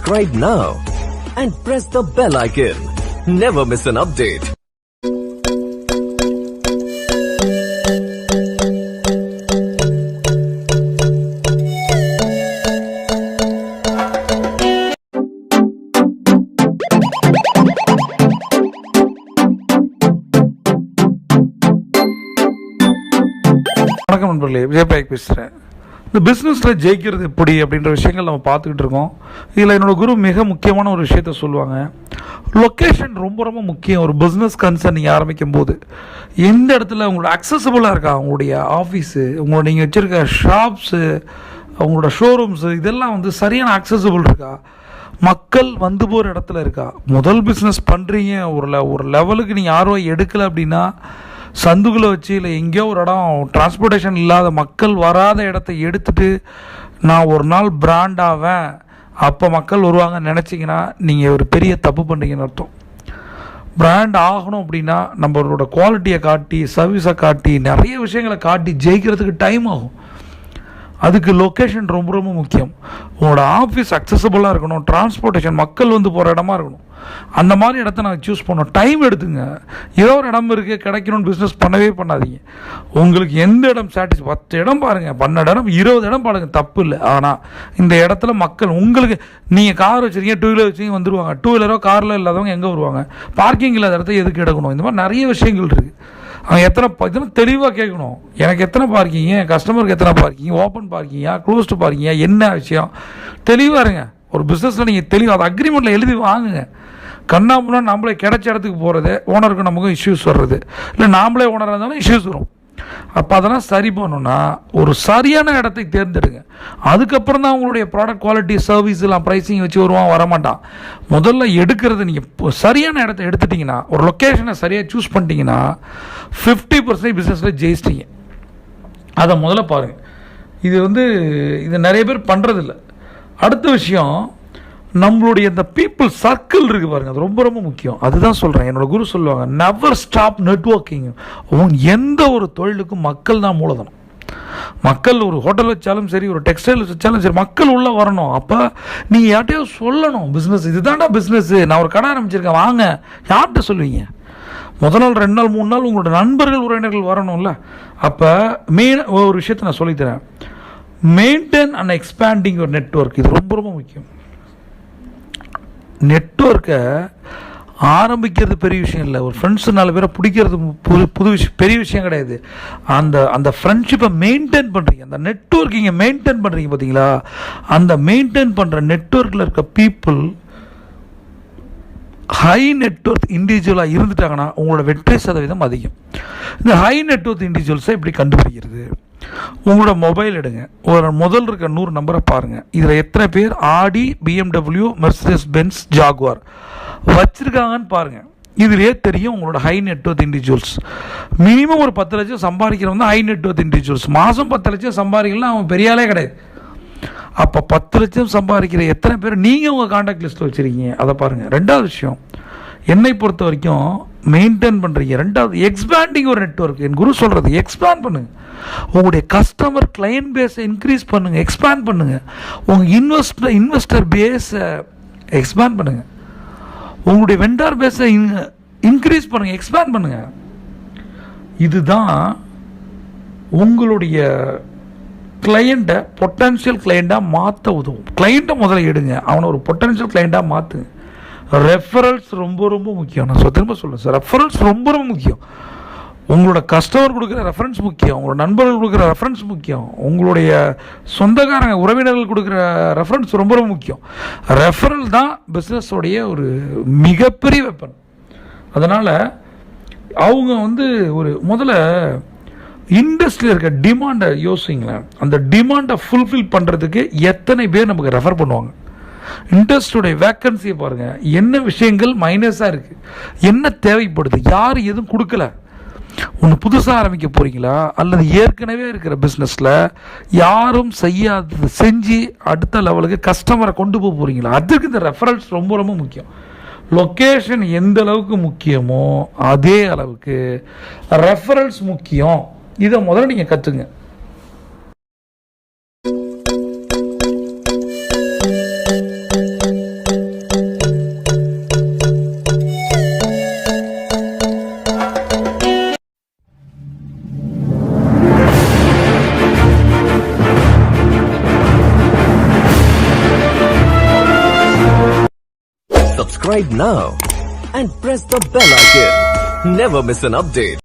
Subscribe now and press the bell icon. Never miss an update. வணக்கம் நண்பர்களே, விஜயபாய் பேசுகிறேன். இந்த பிஸ்னஸில் ஜெயிக்கிறது எப்படி அப்படின்ற விஷயங்கள் நம்ம பார்த்துக்கிட்டு இருக்கோம். இதில் என்னோடய குரு மிக முக்கியமான ஒரு விஷயத்த சொல்லுவாங்க. லொக்கேஷன் ரொம்ப ரொம்ப முக்கியம். ஒரு பிஸ்னஸ் கன்சர்ன் நீங்கள் ஆரம்பிக்கும் போது எந்த இடத்துல உங்களோட அக்சசபிளாக இருக்கா, உங்களுடைய ஆஃபீஸு, உங்களோட நீங்கள் வச்சுருக்க ஷாப்ஸு, உங்களோட ஷோரூம்ஸு, இதெல்லாம் வந்து சரியான அக்சசபிள் இருக்கா, மக்கள் வந்து போகிற இடத்துல இருக்கா. முதல் பிஸ்னஸ் பண்ணுறீங்க, ஒரு லெவலுக்கு நீங்கள் ஆர்வம் எடுக்கலை அப்படின்னா சந்துக்குள்ளே வச்சு இல்லை எங்கேயோ ஒரு இடம் டிரான்ஸ்போர்ட்டேஷன் இல்லாத மக்கள் வராத இடத்த எடுத்துகிட்டு நான் ஒரு நாள் பிராண்ட் ஆவேன், அப்போ மக்கள் வருவாங்கன்னு நினச்சிங்கன்னா நீங்கள் ஒரு பெரிய தப்பு பண்ணுறீங்கன்னு அர்த்தம். பிராண்ட் ஆகணும் அப்படின்னா நம்மளோட குவாலிட்டியை காட்டி, சர்வீஸை காட்டி, நிறைய விஷயங்களை காட்டி ஜெயிக்கிறதுக்கு டைம் ஆகும். அதுக்கு லொக்கேஷன் ரொம்ப ரொம்ப முக்கியம். உங்களோட ஆஃபீஸ் அக்சசபிளாக இருக்கணும், டிரான்ஸ்போர்ட்டேஷன் மக்கள் வந்து போகிற இடமா இருக்கணும். அந்த மாதிரி இடத்த நான் சூஸ் பண்ணோம். டைம் எடுத்துங்க. ஏதோ ஒரு இடம் இருக்குது கிடைக்கணும்னு பிஸ்னஸ் பண்ணாதீங்க. உங்களுக்கு எந்த இடம் 10 இடம் பாருங்கள், 12 இடம் 20 இடம் பாருங்கள், தப்பு இல்லை. ஆனால் இந்த இடத்துல மக்கள் உங்களுக்கு, நீங்கள் கார் வச்சுருக்கீங்க, 2 வீலர் வச்சுருக்கீங்க, வந்துடுவாங்க. 2 வீலரோ காரில் இல்லாதவங்க எங்கே வருவாங்க? பார்க்கிங் இல்லாத இடத்த எதுக்கு எடுக்கணும்? இந்த மாதிரி நிறைய விஷயங்கள் இருக்குது. அவங்க இதெல்லாம் தெளிவாக கேட்கணும். எனக்கு எத்தனை பார்க்கிங்க, என் கஸ்டமருக்கு எத்தனை பார்க்கிங்க, ஓப்பன் பார்க்கிங்கா, க்ளோஸ்டு பார்க்கிங்கா, என்ன விஷயம் தெளிவாக இருங்க. ஒரு பிஸ்னஸில் நீங்கள் தெளிவாக அதை அக்ரிமெண்ட்டில் எழுதி வாங்குங்க. கண்ணாமுன்னா நம்மளே கிடைச்ச இடத்துக்கு போகிறது, ஓனருக்கு நமக்கும் இஷ்யூஸ் வர்றது, இல்லை நாமளே ஓனராக இருந்தாலும் இஷ்யூஸ் வரும். அப்போ அதெல்லாம் சரி பண்ணணுன்னா ஒரு சரியான இடத்தை தேர்ந்தெடுங்க. அதுக்கப்புறம் தான் உங்களுடைய ப்ராடக்ட் குவாலிட்டி, சர்வீஸ் எல்லாம் ப்ரைஸிங் வச்சு வரமாட்டான். முதல்ல எடுக்கிறது நீங்கள் சரியான இடத்த எடுத்துட்டிங்கன்னா, ஒரு லொக்கேஷனை சரியாக சூஸ் பண்ணிட்டீங்கன்னா 50% பிஸ்னஸில் ஜெயிச்சிட்டிங்க. அதை முதல்ல பாருங்கள். இது நிறைய பேர் பண்ணுறதில்ல. அடுத்த விஷயம், நம்மளுடைய இந்த பீப்புள் சர்க்கிள் இருக்குது பாருங்கள், அது ரொம்ப ரொம்ப முக்கியம். அதுதான் சொல்கிறேன். என்னோடய குரு சொல்லுவாங்க, நெவர் ஸ்டாப் நெட்வொர்க்கிங். எந்த ஒரு தொழிலுக்கும் மக்கள் தான் மூலதனம். மக்கள் ஒரு ஹோட்டல் வச்சாலும் சரி, ஒரு டெக்ஸ்டைல் வச்சாலும் சரி, மக்கள் உள்ளே வரணும். அப்போ நீங்கள் யார்கிட்டையோ சொல்லணும், பிஸ்னஸ் இதுதான்டா பிஸ்னஸ்ஸு, நான் ஒரு கடை ஆரம்பிச்சிருக்கேன் வாங்க. யார்கிட்ட சொல்லுவீங்க? முதல் நாள், 2 நாள், 3 நாள் உங்களோட நண்பர்கள், உறவினர்கள் வரணும்ல. அப்போ மெயின் ஒரு விஷயத்தை நான் சொல்லித்தரேன். மெயின்டைன் அண்ட் எக்ஸ்பேண்டிங் ஒரு நெட்வொர்க். இது ரொம்ப ரொம்ப முக்கியம். நெட்வொர்க்கை ஆரம்பிக்கிறது பெரிய விஷயம் இல்லை. ஒரு ஃப்ரெண்ட்ஸு 4 பேரை பிடிக்கிறது புது விஷயம், பெரிய விஷயம் கிடையாது. அந்த ஃப்ரெண்ட்ஷிப்பை மெயின்டைன் பண்ணுறீங்க, அந்த நெட்வொர்க்கிங்கை மெயின்டைன் பண்ணுறீங்க பார்த்தீங்களா? அந்த மெயின்டைன் பண்ணுற நெட்வொர்க்கில் இருக்க பீப்புள் ஹை நெட்வொர்க் இண்டிவிஜுவலாக இருந்துட்டாங்கன்னா உங்களோட வெற்றி சதவீதம் அதிகம். இந்த ஹை நெட்வொர்க் இண்டிவிஜுவல்ஸை எப்படி கண்டுபிடிக்கிறது? உங்களோட மொபைல் எடுங்க, ஒரு முதல் இருக்க 100 நம்பரை பாருங்கள். இதில் எத்தனை பேர் ஆடி, BMW, மெர்சிடிஸ் பென்ஸ், ஜாகுவார் வச்சுருக்காங்கன்னு பாருங்கள். இதுலேயே தெரியும் உங்களோட ஹை நெட்வொர்க் இண்டிவிஜுவல்ஸ். மினிமம் ஒரு 10 லட்சம் சம்பாதிக்கிறவங்க தான் ஹை நெட்வொர்க் இண்டிவிஜுவல்ஸ். மாதம் 10 லட்சம் சம்பாதிக்கலாம், அவன் பெரியாலே கிடையாது. அப்போ 10 லட்சம் சம்பாதிக்கிற எத்தனை பேர் நீங்கள் உங்கள் கான்டாக்ட் லிஸ்ட்டில் வச்சுருக்கீங்க, அதை பாருங்கள். 2வது விஷயம், என்னை பொறுத்த வரைக்கும் மெயின்டைன் பண்ணுறீங்க. 2வது எக்ஸ்பேண்டிங் ஒரு நெட்வொர்க். என் குரு சொல்கிறது, எக்ஸ்பேண்ட் பண்ணுங்கள். உங்களுடைய கஸ்டமர் கிளையன்ட் பேஸை இன்க்ரீஸ் பண்ணுங்கள், எக்ஸ்பேண்ட் பண்ணுங்கள். உங்கள் இன்வெஸ்டர் பேஸை எக்ஸ்பேண்ட் பண்ணுங்கள். உங்களுடைய வெண்டார் பேஸை இன்க்ரீஸ் பண்ணுங்கள், எக்ஸ்பேண்ட் பண்ணுங்கள். இதுதான் உங்களுடைய கிளையண்ட்டை பொட்டன்ஷியல் கிளையண்ட்டாக மாற்ற உதவும். கிளையண்ட்டை முதல்ல எடுங்க, அவனை ஒரு பொட்டன்ஷியல் கிளையண்ட்டாக மாற்றுங்க. ரெஃபரல்ஸ் ரொம்ப ரொம்ப முக்கியம். நான் திரும்ப சொல்லுவேன் சார், ரெஃபரல்ஸ் ரொம்ப ரொம்ப முக்கியம். உங்களோட கஸ்டமர் கொடுக்குற ரெஃபரன்ஸ் முக்கியம், உங்களோட நண்பர்கள் கொடுக்குற ரெஃபரன்ஸ் முக்கியம், உங்களுடைய சொந்தக்காரங்க உறவினர்கள் கொடுக்குற ரெஃபரன்ஸ் ரொம்ப ரொம்ப முக்கியம். ரெஃபரல் தான் பிஸ்னஸோடைய ஒரு மிகப்பெரிய வெப்பன். அதனால் அவங்க ஒரு முதல்ல இண்டஸ்ட்ரியில் இருக்க டிமாண்டை யோசிங்களேன். அந்த டிமாண்டை ஃபுல்ஃபில் பண்ணுறதுக்கு எத்தனை பேர் நமக்கு ரெஃபர் பண்ணுவாங்க? இண்டஸ்ட்ரியோடைய வேக்கன்சியை பாருங்கள். என்ன விஷயங்கள் மைனஸாக இருக்குது, என்ன தேவைப்படுது, யார் எதுவும் கொடுக்கல. ஒன்று புதுசாக ஆரம்பிக்க போகிறீங்களா, அல்லது ஏற்கனவே இருக்கிற பிஸ்னஸில் யாரும் செய்யாதது செஞ்சு அடுத்த லெவலுக்கு கஸ்டமரை கொண்டு போக போகிறீங்களா? அதுக்கு இந்த ரெஃபரன்ஸ் ரொம்ப ரொம்ப முக்கியம். லொக்கேஷன் எந்த அளவுக்கு முக்கியமோ அதே அளவுக்கு ரெஃபரன்ஸ் முக்கியம். இதை முதல்ல நீங்கள் கற்றுங்க. subscribe now and press the bell icon. Never miss an update.